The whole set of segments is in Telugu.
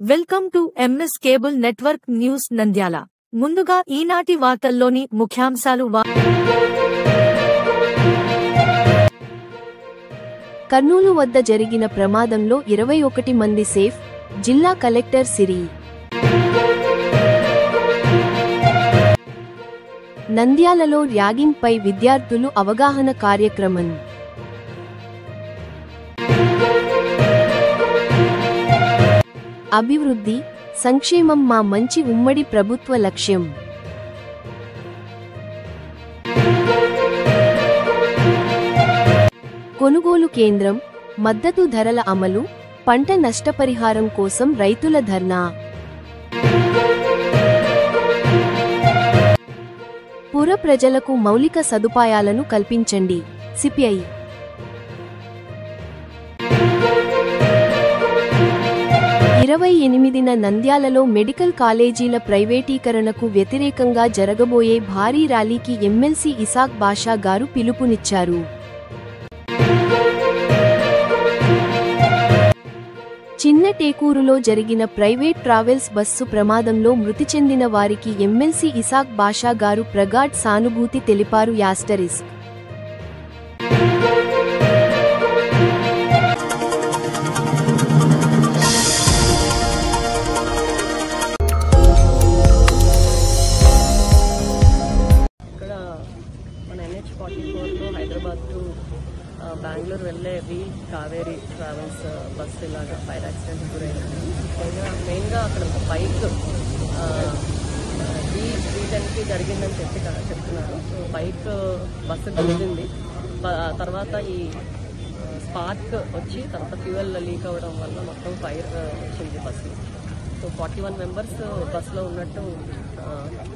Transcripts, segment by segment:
Welcome to MS cable network news Nandyal. ముందుగా ఈనాటి వార్తల్లోని ముఖ్యాంశాలు. కర్నూలు వద్ద జరిగిన ప్రమాదంలో 21 మంది సేఫ్, జిల్లా కలెక్టర్ సిరి. నంద్యాలలో ర్యాగింగ్ పై విద్యార్థులు అవగాహన కార్యక్రమం. అభివృద్ధి, సంక్షేమం మా మంచి ఉమ్మడి ప్రభుత్వ లక్ష్యం. కొనుగోలు కేంద్రం, మద్దతు ధరల అమలు, పంట నష్టపరిహారం కోసం రైతుల ధర్నా. పుర ప్రజలకు మౌలిక సదుపాయాలను కల్పించండి. సిపిఐ. 28న నంద్యాలలో మెడికల్ కాలేజీల ప్రైవేటీకరణకు వ్యతిరేకంగా జరగబోయే భారీ ర్యాలీకి ఎమ్మెల్సీ ఇసాక్ బాషా గారు పిలుపునిచ్చారు. చిన్న టేకూరులో జరిగిన ప్రైవేట్ ట్రావెల్స్ బస్సు ప్రమాదంలో మృతి చెందిన వారికి ఎమ్మెల్సీ ఇసాక్ బాషా గారు ప్రగాఢ సానుభూతి తెలిపారు. యాస్టరిస్క్. NH44లో హైదరాబాద్ టు బెంగళూరు వెళ్ళే కావేరీ ట్రావెల్స్ బస్సు ఇలాగా ఫైర్ యాక్సిడెంట్ గురైంది. మెయిన్గా అక్కడ బైక్ V10కి జరిగిందని చెప్తున్నారు. బైక్ బస్సు గుద్దింది. తర్వాత ఈ స్పార్క్ వచ్చి తర్వాత ఫ్యూయల్ లీక్ అవ్వడం వల్ల మొత్తం ఫైర్ వచ్చింది బస్సు. సో 41 మెంబర్స్ బస్సులో ఉన్నట్టు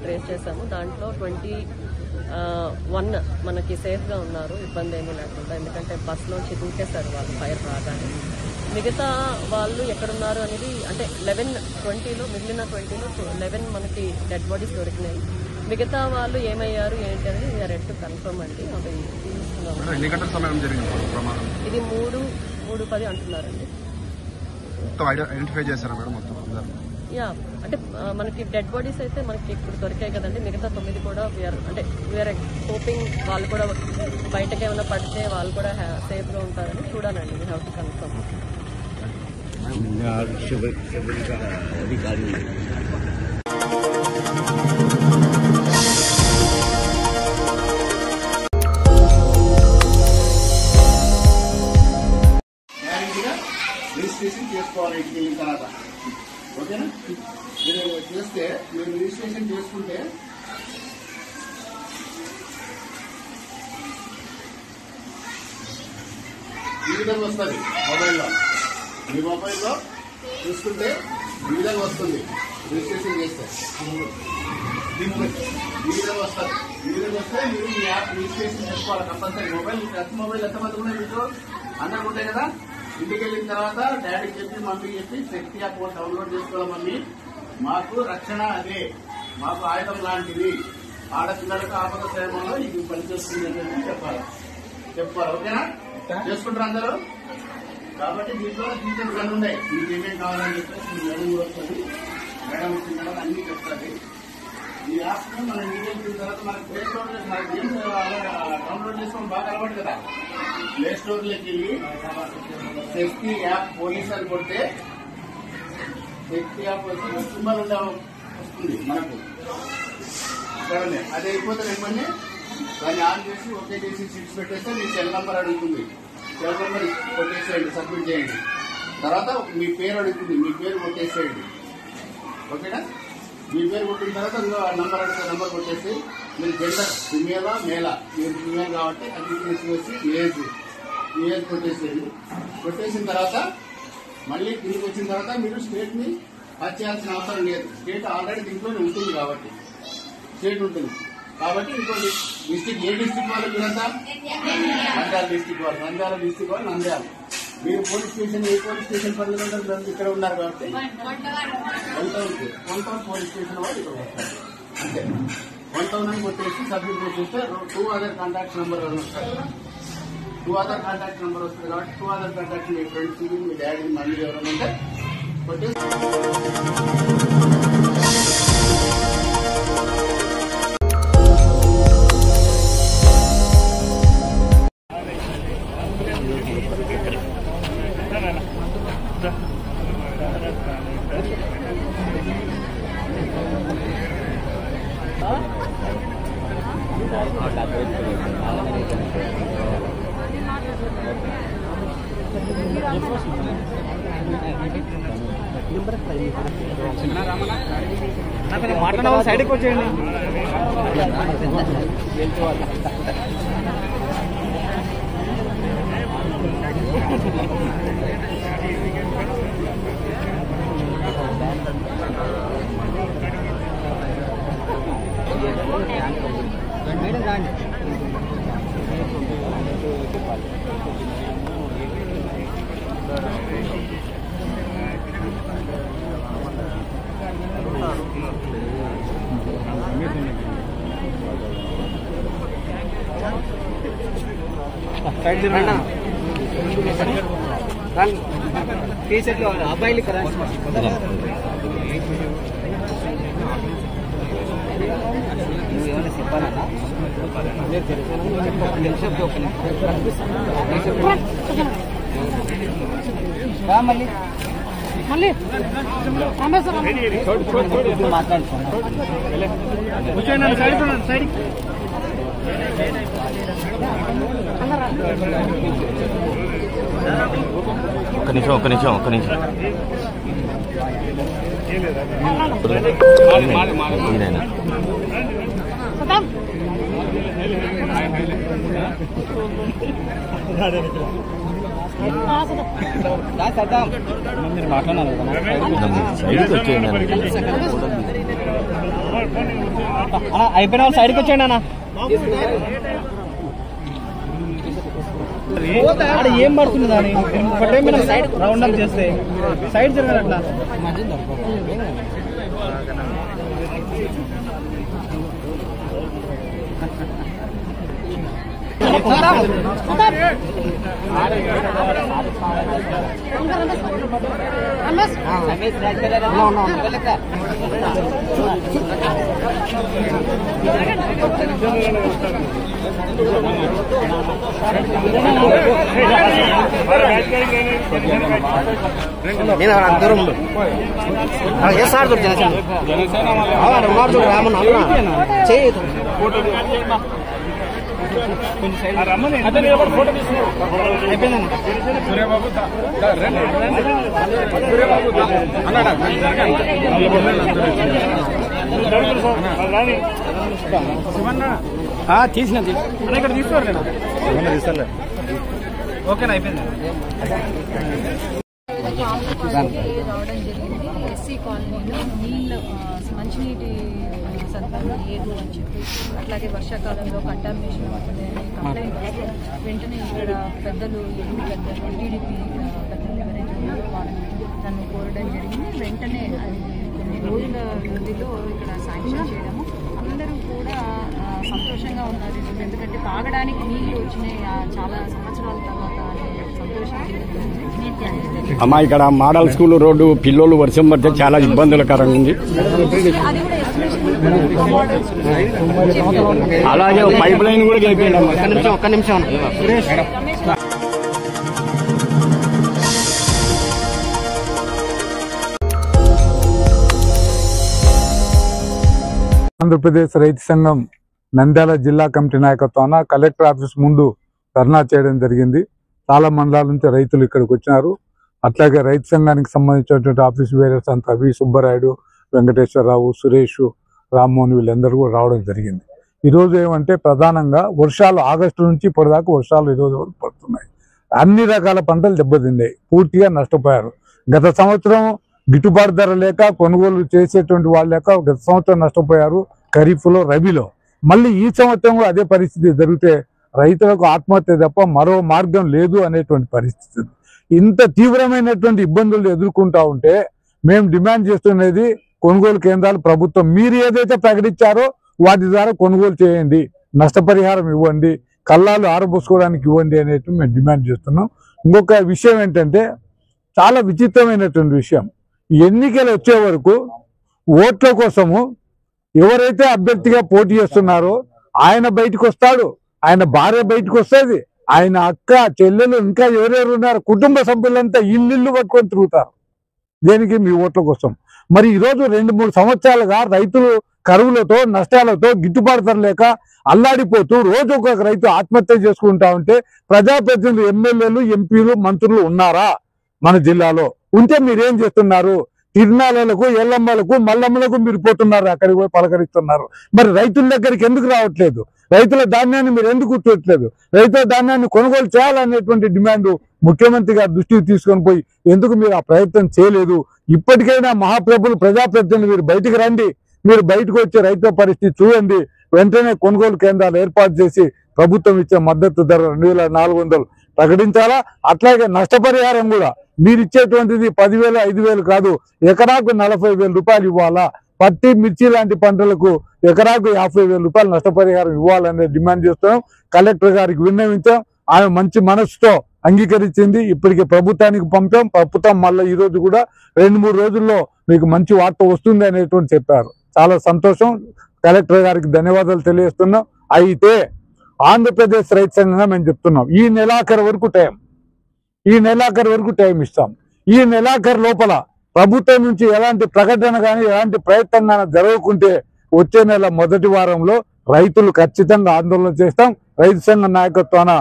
ట్రేస్ చేశాము. దాంట్లో 21 మనకి సేఫ్గా ఉన్నారు, ఇబ్బంది ఏమీ లేకుండా. ఎందుకంటే బస్సులోంచి దూకేశారు వాళ్ళు ఫైర్ రాగానే. మిగతా వాళ్ళు ఎక్కడున్నారు అనేది అంటే 11-20లో మిగిలిన 20లో 11 మనకి డెడ్ బాడీస్ దొరికినాయి. మిగతా వాళ్ళు ఏమయ్యారు ఏంటి అనేది వీఆర్ ఎట్ టు కన్ఫర్మ్ అండి. అవి ఇది 3:10 అంటున్నారండి. యా, అంటే మనకి డెడ్ బాడీస్ అయితే మనకి ఇప్పుడు దొరికాయి కదండి. మిగతా 9 కూడా వీఆర్ హోపింగ్ వాళ్ళు కూడా బయటకి ఏమైనా పడితే వాళ్ళు కూడా సేఫ్గా ఉంటారని చూడాలండి. We have to confirm. Registration చేసుకోవాలి. ఇంటికి వెళ్ళిన తర్వాత ఓకేనా? మీరు చేస్తే మీరు రిజిస్ట్రేషన్ చేసుకుంటే ఈ విధంగా వస్తుంది. మీ మొబైల్లో చూసుకుంటే ఈ విధంగా వస్తుంది. రిజిస్ట్రేషన్ చేస్తే ఈ విధంగా వస్తుంది. ఈ విధంగా వస్తే మీరు ఈ యాప్ రిజిస్ట్రేషన్ చేసుకోవాలి కంపల్సరీ. మొబైల్ ఎంతమంది ఉన్నాయి మీకు? అందరూ ఉంటాయి కదా. ఇంటికి వెళ్ళిన తర్వాత డాడీకి చెప్పి మమ్మీ చెప్పి శక్తి యాప్ డౌన్లోడ్ చేసుకోవాలి. మమ్మీ మాకు రక్షణ అదే, మాకు ఆయుధం లాంటిది, ఆడపిల్లలకు ఆపద సమయంలో ఇది పనిచేస్తుంది అని చెప్పాలి. ఓకేనా? చేసుకుంటారు అందరూ. కాబట్టి దీంట్లో టీచర్ గన్ ఉన్నాయి. మీకు ఏమేమి కావాలని చెప్పేసి మీ మేడం వస్తుంది. మేడం వచ్చిన తర్వాత అన్ని చెప్తుంది. ఈ యాప్ మనం ఇంటికి వెళ్ళిన తర్వాత మనకు ప్లే స్టోర్ డౌన్లోడ్ చేసుకోవడం బాగా అలవాటు కదా. ప్లే స్టోర్లోకి వెళ్ళి శక్తి యాప్ పోలీస్ అని కొడితే శక్తి యాప్ వచ్చి సింబల్ వస్తుంది మనకు. సరే, అది అయిపోతే వెంటనే దాన్ని ఆన్ చేసి ఓకే చేసి సీట్స్ పెట్టేస్తే మీ సెల్ నెంబర్ అడుగుతుంది. సెల్ నెంబర్ కొట్టేసేయండి, సబ్మిట్ చేయండి. తర్వాత మీ పేరు అడుగుతుంది, మీ పేరు కొట్టేసేయండి. ఓకేనా? మీ పేరు కొట్టిన తర్వాత నంబర్ అడిగితే నంబర్ కొట్టేసి మీరు జెండర్ ఫిమేలా మేలా, మీరు ఫిమేల్ కాబట్టి అది తీసుకొచ్చి ఏజ్ కొట్టేసేయండి. కొట్టేసిన తర్వాత మళ్ళీ కిందకి వచ్చిన తర్వాత మీరు స్టేట్ ని టచ్ చేయాల్సిన అవసరం లేదు. స్టేట్ ఆల్రెడీ దీంట్లోనే ఉంటుంది కాబట్టి స్టేట్ ఉంటుంది. కాబట్టి ఇంకోటి డిస్టిక్, ఏ డిస్టిక్ వాళ్ళు మీరంతా? నంద్యాల డిస్టిక్ వాళ్ళు. నంద్యాల. మీరు పోలీస్ స్టేషన్, ఏ పోలీస్ స్టేషన్ పరిధిలో ఉంటారు? ఇక్కడ ఉన్నారు కాబట్టి కొంత పోలీస్ స్టేషన్ వాళ్ళు ఇక్కడ వస్తారు. అంతే. 1000 కొట్టేసి సబ్మిట్ చేస్తే 2 అదర్ కాంటాక్ట్ నెంబర్ వస్తారు. 2 అదర్ కాంటాక్ట్ నెంబర్ వస్తుంది కాబట్టి 2 అదర్ కాంటాక్ట్ మీ ఫ్రెండ్స్, మీ డాడీ, మళ్ళీ ఎవరైనా ఉంటే మాట్లాడే సైడ్కి వచ్చేయండి. టీషర్ట్లో అబ్బాయిలు కదా ఏమైనా చెప్పాలన్నా మళ్ళీ మళ్ళీ మాట్లాడుతున్నా సైడ్ ఒక్క నిమిషం అయిపోయిన సైడ్కి వచ్చేయండి అన్న. ఏం పడుతుంది దాని రౌండ్ అప్ చేస్తే సైడ్ జరగాలి అట్లా. నేను దూరం ఉండు ఏ సార్ జనసేన రామన్ అన్న చేయదు తీసిన ఇక్కడ తీసుకోరు ఓకేనా అయిపోయింది. రావడం జరిగింది. ఎస్సీ కాలనీలో నీళ్ళు మంచినీటి సరఫరా లేదు అని చెప్పి, అట్లాగే వర్షాకాలంలో కంటామినేషన్ అవుతుంది అని కంప్లైంట్ వస్తే వెంటనే ఇక్కడ పెద్దలు టీడీపీ పెద్దలు ఎవరైతే ఉన్నారో వాళ్ళని నన్ను కోరడం జరిగింది. వెంటనే అది కొన్ని రోజుల వ్యవధిలో ఇక్కడ శాంక్షన్ చేయడము, అందరూ కూడా సంతోషంగా ఉన్నారు. ఎందుకంటే తాగడానికి నీళ్ళు వచ్చినాయి చాలా సంవత్సరాల తర్వాత సంతోషం. అమ్మా ఇక్కడ మోడల్ స్కూల్ రోడ్డు పిల్లలు వర్షం పడితే చాలా ఇబ్బందులకరంగా ఉంది. అలాగే పైప్ లైన్ కూడా అయిపోయింది. ఒక్క నిమిషం ఆంధ్రప్రదేశ్ రైతు సంఘం నంద్యాల జిల్లా కమిటీ నాయకత్వాన కలెక్టర్ ఆఫీస్ ముందు ధర్నా చేయడం జరిగింది. చాలా మండలాల నుంచి రైతులు ఇక్కడికి వచ్చినారు. అట్లాగే రైతు సంఘానికి సంబంధించినటువంటి ఆఫీస్ బేరర్స్ అంతా వి సుబ్బరాయుడు, వెంకటేశ్వరరావు, సురేష్, రామ్మోహన్ వీళ్ళందరూ కూడా రావడం జరిగింది. ఈరోజు ఏమంటే ప్రధానంగా వర్షాలు ఆగస్టు నుంచి ఇప్పటిదాకా వర్షాలు ఈరోజు వరకు పడుతున్నాయి. అన్ని రకాల పంటలు దెబ్బతిన్నాయి, పూర్తిగా నష్టపోయారు. గత సంవత్సరం గిట్టుబాటు ధర లేక కొనుగోలు చేసేటువంటి వాళ్ళు లేక గత సంవత్సరం నష్టపోయారు ఖరీఫ్లో, రబీలో. మళ్ళీ ఈ సంవత్సరం కూడా అదే పరిస్థితి జరిగితే రైతులకు ఆత్మహత్య తప్ప మరో మార్గం లేదు అనేటువంటి పరిస్థితి. ఇంత తీవ్రమైనటువంటి ఇబ్బందులు ఎదుర్కొంటా ఉంటే మేము డిమాండ్ చేస్తున్నది కొనుగోలు కేంద్రాలు ప్రభుత్వం మీరు ఏదైతే ప్రకటించారో వాటి ద్వారా కొనుగోలు చేయండి, నష్టపరిహారం ఇవ్వండి, కల్లాలు ఆరబోసుకోవడానికి ఇవ్వండి అనేటువంటి మేము డిమాండ్ చేస్తున్నాం. ఇంకొక విషయం ఏంటంటే చాలా విచిత్రమైనటువంటి విషయం, ఎన్నికలు వచ్చే వరకు ఓట్ల కోసము ఎవరైతే అభ్యర్థిగా పోటీ చేస్తున్నారో ఆయన బయటకు వస్తాడు, ఆయన భార్య బయటకు వస్తుంది, ఆయన అక్క చెల్లెలు ఇంకా ఎవరెవరు ఉన్నారు కుటుంబ సభ్యులంతా ఇల్లు పట్టుకొని తిరుగుతారు. దేనికి? మీ ఓట్ల కోసం. మరి ఈరోజు 2-3 సంవత్సరాలుగా రైతులు కరువులతో నష్టాలతో గిట్టుబాటు ధర లేక అల్లాడిపోతూ రోజు ఒక రైతు ఆత్మహత్య చేసుకుంటా ఉంటే ప్రజాప్రతినిధులు, ఎమ్మెల్యేలు, ఎంపీలు, మంత్రులు ఉన్నారా మన జిల్లాలో? ఉంటే మీరేం చేస్తున్నారు? తిరునాళ్ళకు, ఎల్లమ్మలకు, మల్లమ్మలకు మీరు పోతున్నారు, అక్కడికి పోయి పలకరిస్తున్నారు. మరి రైతుల దగ్గరికి ఎందుకు రావట్లేదు? రైతుల ధాన్యాన్ని మీరు ఎందుకు కూర్చోట్లేదు? రైతుల ధాన్యాన్ని కొనుగోలు చేయాలనేటువంటి డిమాండ్ ముఖ్యమంత్రి గారి దృష్టికి తీసుకొని పోయి ఎందుకు మీరు ఆ ప్రయత్నం చేయలేదు? ఇప్పటికైనా మహాప్రభులు, ప్రజాప్రతినిధులు మీరు బయటికి రండి. మీరు బయటకు వచ్చే రైతుల పరిస్థితి చూడండి. వెంటనే కొనుగోలు కేంద్రాలు ఏర్పాటు చేసి ప్రభుత్వం ఇచ్చే మద్దతు ధర 2400 ప్రకటించాలా. అట్లాగే నష్టపరిహారం కూడా మీరు ఇచ్చేటువంటిది 10,000, 5,000 కాదు, ఎకరాకు 40,000 రూపాయలు ఇవ్వాలా. పత్తి, మిర్చి లాంటి పంటలకు ఎకరాకు 50,000 రూపాయలు నష్టపరిహారం ఇవ్వాలనే డిమాండ్ చేస్తున్నాం. కలెక్టర్ గారికి విన్నవించాం, ఆమె మంచి మనసుతో అంగీకరించింది. ఇప్పటికే ప్రభుత్వానికి పంపాం. ప్రభుత్వం మళ్ళీ ఈ రోజు కూడా 2-3 రోజుల్లో మీకు మంచి వార్త వస్తుంది అనేటువంటి చెప్పారు. చాలా సంతోషం. కలెక్టర్ గారికి ధన్యవాదాలు తెలియజేస్తున్నాం. అయితే ఆంధ్రప్రదేశ్ రైతు సంఘంగా మేము చెప్తున్నాం, ఈ నెలాఖరు వరకు టైం ఇస్తాం. ఈ నెలాఖరు లోపల ప్రభుత్వం నుంచి ఎలాంటి ప్రకటన కానీ ఎలాంటి ప్రయత్నం కానీ జరగకుంటే వచ్చే నెల మొదటి వారంలో రైతులు ఖచ్చితంగా ఆందోళన చేస్తాం. రైతు సంఘ నాయకత్వాన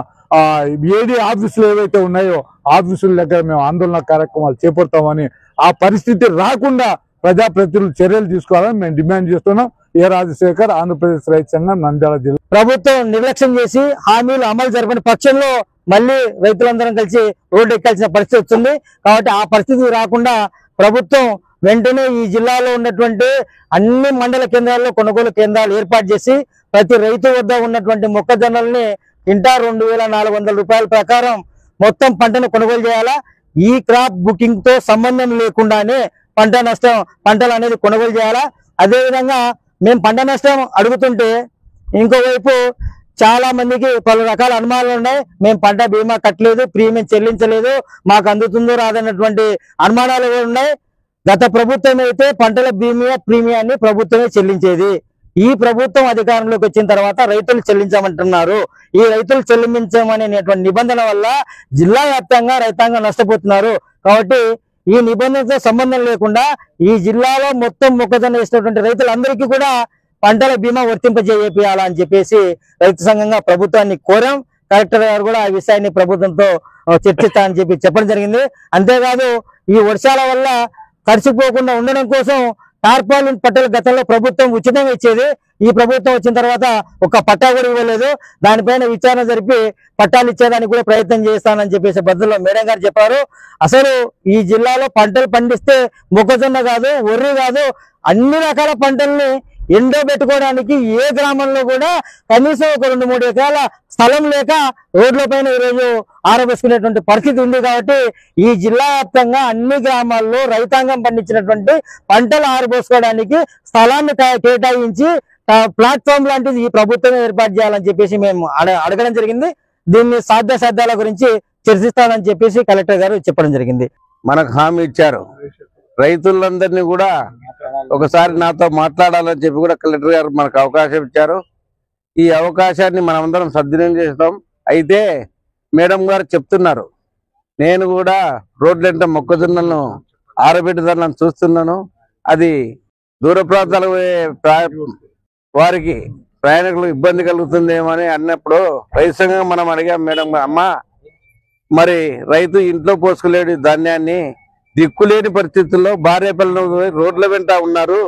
ఏడీ ఆఫీసులు ఏవైతే ఉన్నాయో ఆఫీసుల దగ్గర మేము ఆందోళన కార్యక్రమాలు చేపడతామని, ఆ పరిస్థితి రాకుండా ప్రజాప్రతినిధులు చర్యలు తీసుకోవాలని మేము డిమాండ్ చేస్తున్నాం. ఏ రాజశేఖర్, ఆంధ్రప్రదేశ్ రైతు సంఘం, నంద్యాల జిల్లా. ప్రభుత్వం నిర్లక్ష్యం చేసి హామీలు అమలు జరపని పక్షంలో మళ్ళీ రైతులందరం కలిసి రోడ్డు ఎక్కాల్సిన పరిస్థితి వస్తుంది. కాబట్టి ఆ పరిస్థితి రాకుండా ప్రభుత్వం వెంటనే ఈ జిల్లాలో ఉన్నటువంటి అన్ని మండల కేంద్రాల్లో కొనుగోలు కేంద్రాలు ఏర్పాటు చేసి ప్రతి రైతు వద్ద ఉన్నటువంటి మొక్కజొన్నల్ని క్వింటా 2,400 రూపాయల ప్రకారం మొత్తం పంటను కొనుగోలు చేయాలా. ఈ క్రాప్ బుకింగ్ తో సంబంధం లేకుండానే పంటలు అనేది కొనుగోలు చేయాలా. అదేవిధంగా మేము పంట నష్టం అడుగుతుంటే ఇంకోవైపు చాలా మందికి పలు రకాల అనుమానాలు ఉన్నాయి. మేము పంట బీమా కట్టలేదు, ప్రీమియం చెల్లించలేదు, మాకు అందుతుందో రాదన్నటువంటి అనుమానాలు ఉన్నాయి. గత ప్రభుత్వం అయితే పంటల ప్రీమియాన్ని ప్రభుత్వమే చెల్లించేది. ఈ ప్రభుత్వం అధికారంలోకి వచ్చిన తర్వాత రైతులు చెల్లించమంటున్నారు. ఈ రైతులు చెల్లించమనేటువంటి నిబంధన వల్ల జిల్లా వ్యాప్తంగా రైతాంగం నష్టపోతున్నారు. కాబట్టి ఈ నిబంధనతో సంబంధం లేకుండా ఈ జిల్లాలో మొత్తం మొక్కజొన్న వేసినటువంటి రైతులందరికీ కూడా పంటల బీమా వర్తింపజేయాలని చెప్పేసి రైతు సంఘంగా ప్రభుత్వాన్ని కోరాం. కలెక్టర్ గారు కూడా ఆ విషయాన్ని ప్రభుత్వంతో చర్చిస్తారని చెప్పడం జరిగింది. అంతేకాదు ఈ వర్షాల వల్ల తడిసిపోకుండా ఉండడం కోసం టార్పాలిన్ పట్టాలు గతంలో ప్రభుత్వం ఉచితంగా ఇచ్చేది. ఈ ప్రభుత్వం వచ్చిన తర్వాత ఒక పట్టా కూడా ఇవ్వలేదు. దానిపైన విచారణ జరిపి పట్టాలు ఇచ్చేదానికి కూడా ప్రయత్నం చేస్తానని చెప్పేసి బదుల్లో మేడం గారు చెప్పారు. అసలు ఈ జిల్లాలో పంటలు పండిస్తే మొక్కజొన్న కాదు, వరి కాదు, అన్ని రకాల పంటల్ని ఎండబెట్టుకోవడానికి ఏ గ్రామంలో కూడా కనీసం ఒక 2-3 ఎకరాల స్థలం లేక రోడ్ల పైన ఈరోజు ఆరబెట్టుకునేటువంటి పరిస్థితి ఉంది. కాబట్టి ఈ జిల్లా వ్యాప్తంగా అన్ని గ్రామాల్లో రైతాంగం పండించినటువంటి పంటలు ఆరబోసుకోవడానికి స్థలాన్ని కేటాయించి ప్లాట్ఫామ్ లాంటిది ఈ ప్రభుత్వమే ఏర్పాటు చేయాలని చెప్పేసి మేము అడగడం జరిగింది. దీన్ని సాధ్యాసాధ్యాల గురించి చర్చిస్తానని చెప్పేసి కలెక్టర్ గారు చెప్పడం జరిగింది. మనకు హామీ ఇచ్చారు. రైతులందరినీ కూడా ఒకసారి నాతో మాట్లాడాలని చెప్పి కూడా కలెక్టర్ గారు మనకు అవకాశం ఇచ్చారు. ఈ అవకాశాన్ని మనమందరం సద్వినియోగం చేస్తాం. అయితే మేడం గారు చెప్తున్నారు, నేను కూడా రోడ్లంటే మొక్కజొన్నలను ఆరబెట్టుదలను చూస్తున్నాను. అది దూర ప్రాంతాలకు వారికి ప్రయాణికులకు ఇబ్బంది కలుగుతుందేమో అని అన్నప్పుడు రైతు సంఘంగా మనం అడిగాం మేడం, అమ్మ మరి రైతు ఇంట్లో పోసుకోలేడు ధాన్యాన్ని, దిక్కులేని పరిస్థితుల్లో భార్య పిల్లలు రోడ్ల వెంట ఉన్నారు.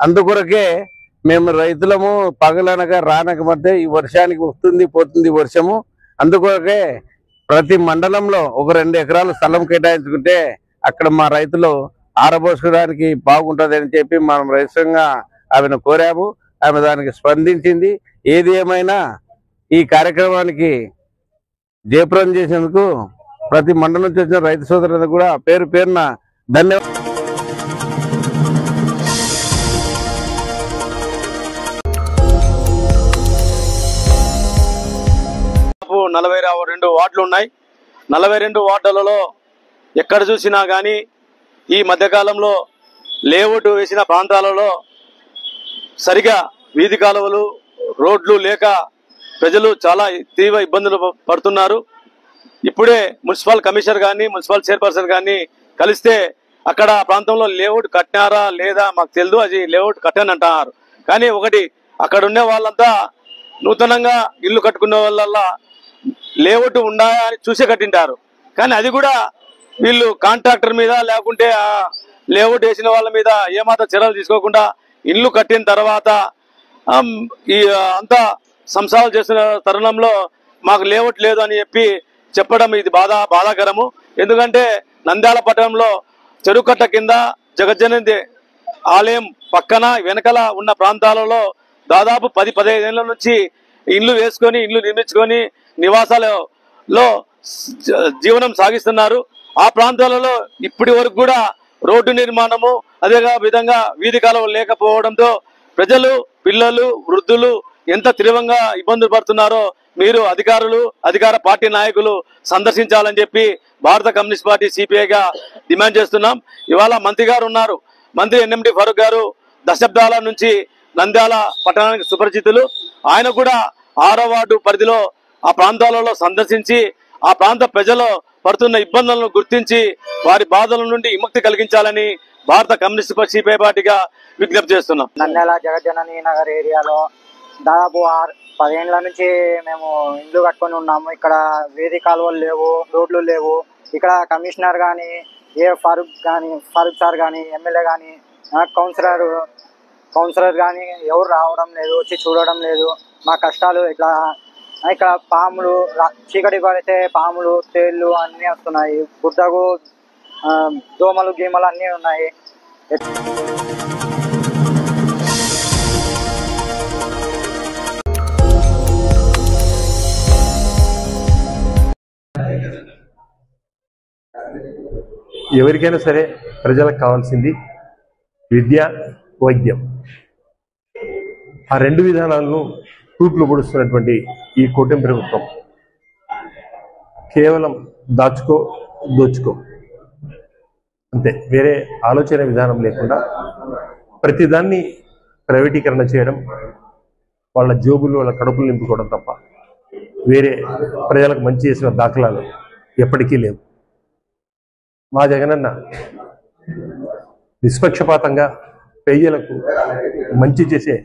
అందుకొరకే మేము రైతులము పగలనగా రానక మధ్య ఈ వర్షానికి వస్తుంది పోతుంది వర్షము. అందుకొరకే ప్రతి మండలంలో ఒక 2 ఎకరాల స్థలం కేటాయించుకుంటే అక్కడ మా రైతులు ఆరబోసుకోవడానికి బాగుంటుంది అని చెప్పి మనం రైతుగా ఆమెను కోరాము. ఆమె దానికి స్పందించింది. ఏది ఏమైనా ఈ కార్యక్రమానికి జయప్రదం చేసేందుకు ప్రతి మండలం నుంచి వచ్చిన రైతు సోదరులకు కూడా పేరు పేరున ధన్యవాదాలు. 42 వార్డులు ఉన్నాయి. 42 వార్డులలో ఎక్కడ చూసినా కానీ ఈ మధ్యకాలంలో లేఅవుట్ వేసిన ప్రాంతాలలో సరిగా వీధి కాలువలు రోడ్లు లేక ప్రజలు చాలా తీవ్ర ఇబ్బందులు పడుతున్నారు. ఇప్పుడే మున్సిపల్ కమిషనర్ కానీ మున్సిపల్ చైర్పర్సన్ కానీ కలిస్తే అక్కడ ప్రాంతంలో లేఅవుట్ కట్టినారా లేదా మాకు తెలియదు, అది లేఅవుట్ కట్టని అంటున్నారు. కానీ ఒకటి అక్కడ ఉండే వాళ్ళంతా నూతనంగా ఇల్లు కట్టుకునే వాళ్ళ లేఅవుట్ ఉన్నాయా అని చూసే కట్టింటారు. కానీ అది కూడా వీళ్ళు కాంట్రాక్టర్ మీద లేకుంటే ఆ లేఅవుట్ వేసిన వాళ్ళ మీద ఏమాత్రం చర్యలు తీసుకోకుండా ఇల్లు కట్టిన తర్వాత ఈ అంతా సంసారాలు చేస్తున్న తరుణంలో మాకు లేఅవుట్ లేదు అని చెప్పడం ఇది బాధాకరము. ఎందుకంటే నంద్యాల పట్టణంలో చెరుకట్ట కింద జగజ్జనని ఆలయం పక్కన వెనకల ఉన్న ప్రాంతాలలో దాదాపు 10-15 ఏళ్ల నుంచి ఇల్లు వేసుకొని ఇల్లు నిర్మించుకొని నివాసాలలో జీవనం సాగిస్తున్నారు. ఆ ప్రాంతాలలో ఇప్పటి వరకు కూడా రోడ్డు నిర్మాణము అదే విధంగా వీధి కాలువలు లేకపోవడంతో ప్రజలు పిల్లలు వృద్ధులు ఎంత తీవ్రంగా ఇబ్బందులు పడుతున్నారో మీరు అధికార పార్టీ నాయకులు సందర్శించాలని చెప్పి భారత కమ్యూనిస్ట్ పార్టీ సిపిఐగా డిమాండ్ చేస్తున్నాం. ఇవాళ మంత్రి గారు ఉన్నారు. మంత్రి ఎన్ఎండి ఫరూక్ గారు దశాబ్దాల నుంచి నంద్యాల పట్టణానికి సుపరిచితులు. ఆయన కూడా 6వ వార్డు పరిధిలో ఆ ప్రాంతాలలో సందర్శించి ఆ ప్రాంత ప్రజలు పడుతున్న ఇబ్బందులను గుర్తించి వారి బాధల నుండి విముక్తి కలిగించాలని భారత కమ్యూనిస్ట్ సిపిఐ పార్టీగా విజ్ఞప్తి చేస్తున్నాం. నంద్యాల జగజ్జనని నగర్ ఏరియాలో దాదాపు 10 ఏళ్ల నుంచి మేము ఇల్లు కట్టుకొని ఉన్నాము. ఇక్కడ వీధి కాలువలు లేవు, రోడ్లు లేవు. ఇక్కడ కమిషనర్ కానీ ఫరూక్ సార్ కానీ ఎమ్మెల్యే కానీ కౌన్సిలర్ కానీ ఎవరు రావడం లేదు, వచ్చి చూడడం లేదు. మా కష్టాలు ఇక్కడ పాములు చీకటి పడితే పాములు తేళ్లు అన్నీ వస్తున్నాయి. గుడ్డగు దోమలు గీమలు అన్నీ ఉన్నాయి. ఎవరికైనా సరే ప్రజలకు కావాల్సింది విద్య, వైద్యం. ఆ 2 విధానాలను తూట్లు పొడుస్తున్నటువంటి ఈ కూటమి ప్రభుత్వం కేవలం దోచుకో అంతే, వేరే ఆలోచన విధానం లేకుండా ప్రతిదాన్ని ప్రైవేటీకరణ చేయడం, వాళ్ళ జోబులు వాళ్ళ కడుపులు నింపుకోవడం తప్ప వేరే ప్రజలకు మంచి చేసిన దాఖలాలు ఎప్పటికీ లేవు. మా జగనన్న నిష్పక్షపాతంగా ప్రజలకు మంచి చేసే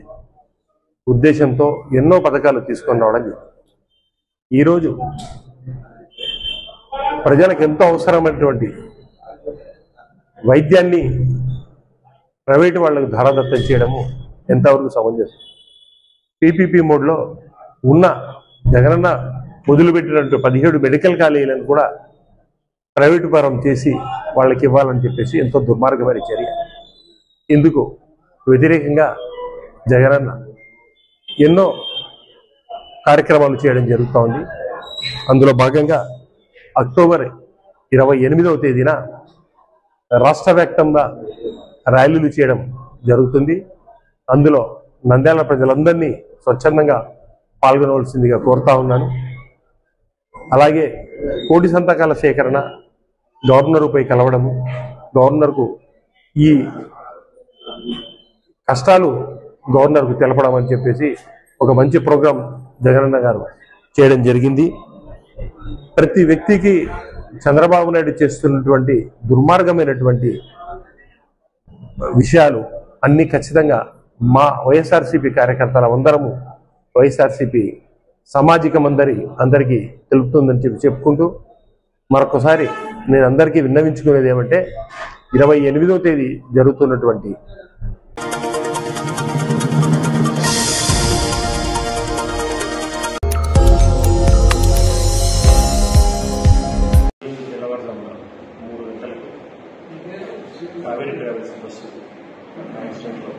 ఉద్దేశంతో ఎన్నో పథకాలు తీసుకొని రావడం జరిగింది. ఈరోజు ప్రజలకు ఎంతో అవసరమైనటువంటి వైద్యాన్ని ప్రైవేటు వాళ్ళకు ధారాదత్తం చేయడము ఎంతవరకు సమంజసం? పీపీపీ మోడ్లో ఉన్న జగనన్న మొదలుపెట్టినట్టు 17 మెడికల్ కాలేజీలను కూడా ప్రైవేటు పరం చేసి వాళ్ళకి ఇవ్వాలని చెప్పేసి ఎంతో దుర్మార్గమైన చర్య. ఇందుకు వ్యతిరేకంగా జగనన్న ఎన్నో కార్యక్రమాలు చేయడం జరుగుతూ ఉంది. అందులో భాగంగా అక్టోబర్ 28వ తేదీన రాష్ట్ర వ్యాప్తంగా ర్యాలీలు చేయడం జరుగుతుంది. అందులో నంద్యాల ప్రజలందరినీ స్వచ్ఛందంగా పాల్గొనవలసిందిగా కోరుతా ఉన్నాను. అలాగే కోటి సంతకాల సేకరణ, గవర్నర్పై కలవడము, గవర్నర్కు ఈ కష్టాలు గవర్నర్కు తెలపడం అని చెప్పేసి ఒక మంచి ప్రోగ్రాం జగనన్న గారు చేయడం జరిగింది. ప్రతి వ్యక్తికి చంద్రబాబు నాయుడు చేస్తున్నటువంటి దుర్మార్గమైనటువంటి విషయాలు అన్ని ఖచ్చితంగా మా వైఎస్ఆర్సీపీ కార్యకర్తలందరము వైఎస్ఆర్సీపీ సామాజికం అందరికీ తెలుపుతుందని చెప్పుకుంటూ మరొకసారి నేను అందరికీ విన్నవించుకునేది ఏమంటే 28వ తేదీ జరుగుతున్నటువంటి కావేరీ ట్రావెల్స్ బస్సు యాక్సిడెంట్లో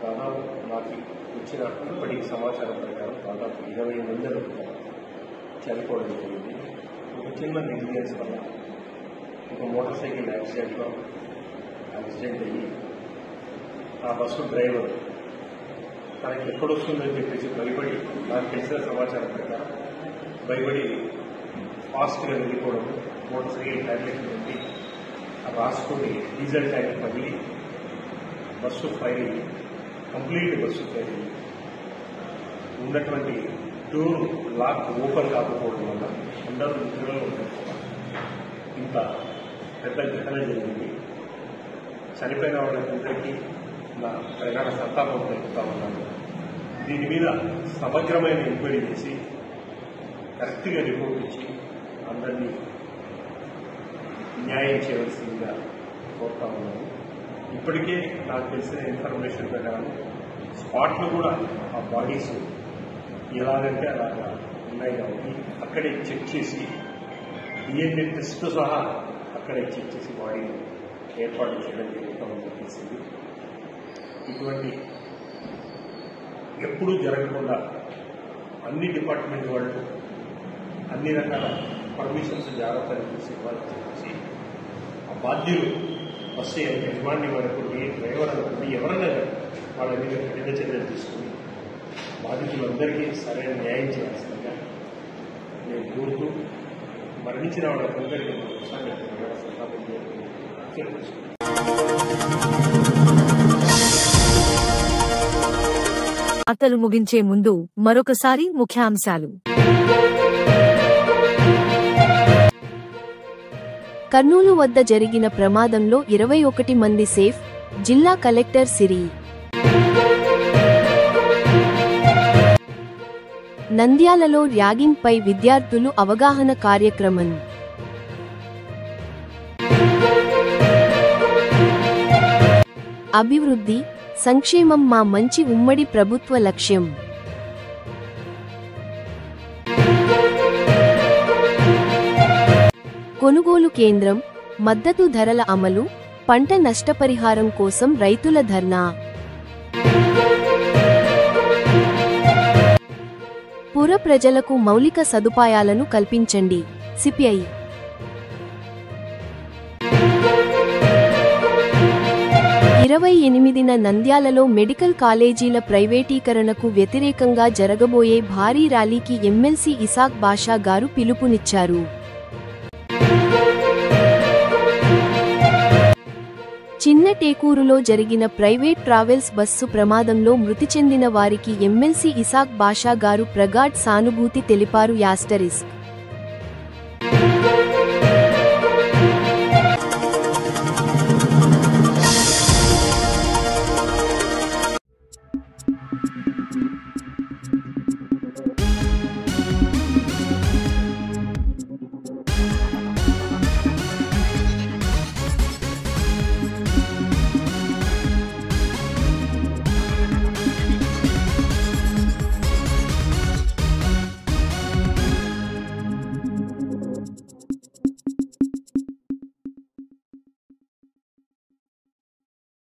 దాదాపు నాకు వచ్చిన ఇప్పటికి సమాచారం ప్రకారం దాదాపు 20 మంది చనిపోవడం జరిగింది. ఒక చిన్న నెగ్లిజెన్స్ వల్ల ఒక మోటార్ సైకిల్ యాక్సిడెంట్ అయ్యి ఆ బస్సు డ్రైవర్ తనకి ఎక్కడొస్తుందని చెప్పేసి భయపడి, నాకు తెలిసిన సమాచారం ప్రకారం భయపడి ఫాస్ట్గా వెళ్ళిపోవడం, మోటార్ సైకిల్ ట్యాబ్లెట్ పెట్టి రాసుకొని డీజిల్ ట్యాంక్ పగిలి బస్సు ఫైర్ అయ్యి కంప్లీట్ బస్సు ఫైర్ అయ్యి ఉన్నటువంటి డోర్ లాక్ ఓపెన్ కాకపోవడం వల్ల అందరూ నిద్రలో ఉంటారు. ఇంత పెద్ద ఘటన జరిగింది. చనిపోయిన వాళ్ళందరికీ నా ప్రగాఢ సంతాపం తెలుపుతా ఉన్నాను. దీని మీద సమగ్రమైన ఎంక్వైరీ చేసి కరెక్ట్గా రిపోర్ట్ ఇచ్చి అందరినీ న్యాయం చేయవలసిందిగా కోరుతా ఉన్నాను. ఇప్పటికే నాకు తెలిసిన ఇన్ఫర్మేషన్ ప్రకారం స్పాట్లో కూడా ఆ బాడీస్ ఎలాగంటే అలాగా ఉన్నాయి కాబట్టి అక్కడే చెక్ చేసి డిఎన్ఏ టెస్ట్తో సహా అక్కడే చెక్ చేసి బాడీని ఏర్పాటు చేయడం జరుగుతామని తెలిసింది. ఇటువంటి ఎప్పుడూ జరగకుండా అన్ని డిపార్ట్మెంట్ వాళ్ళు అన్ని రకాల పర్మిషన్స్ జాగ్రత్తలు తీసి ఇవ్వాలని చెప్పేసి ఆ బాధ్యులు బస్సు యజమాని అనుకోండి, డ్రైవర్ అనుకోండి, ఎవరైనా వాళ్ళ మీద కఠిన చర్యలు తీసుకుని బాధితులందరికీ సరైన న్యాయం చేయాల్సిందిగా నేను కోరుతూ మరణించిన వాళ్ళందరికీ ఒకసారి సంతాపం తెలియజేస్తున్నాను. వార్తలు ముగించే ముందు మరొకసారి ముఖ్యాంశాలు. కర్నూలు వద్ద జరిగిన ప్రమాదంలో 21 మంది సేఫ్, జిల్లా కలెక్టర్ సిరి. నంద్యాలలో ర్యాగింగ్ పై విద్యార్థులు అవగాహన కార్యక్రమం. అభివృద్ధి, సంక్షేమం మా మంచి ఉమ్మడి ప్రభుత్వ లక్ష్యం. కొనుగోలు కేంద్రం, మద్దతు ధరల అమలు, పంట నష్టపరిహారం కోసం రైతుల ధర్నా. పుర ప్రజలకు మౌలిక సదుపాయాలను కల్పించండి. సిపిఐ. 28న నంద్యాలలో మెడికల్ కాలేజీల ప్రైవేటీకరణకు వ్యతిరేకంగా జరగబోయే భారీ ర్యాలీకి ఎమ్మెల్సీ ఇసాక్ బాషా గారు పిలుపునిచ్చారు. చిన్న టేకూరులో జరిగిన ప్రైవేట్ ట్రావెల్స్ బస్సు ప్రమాదంలో మృతి చెందిన వారికి ఎమ్మెల్సీ ఇసాక్ బాషా గారు ప్రగాఢ సానుభూతి తెలిపారు. యాస్టరిస్క్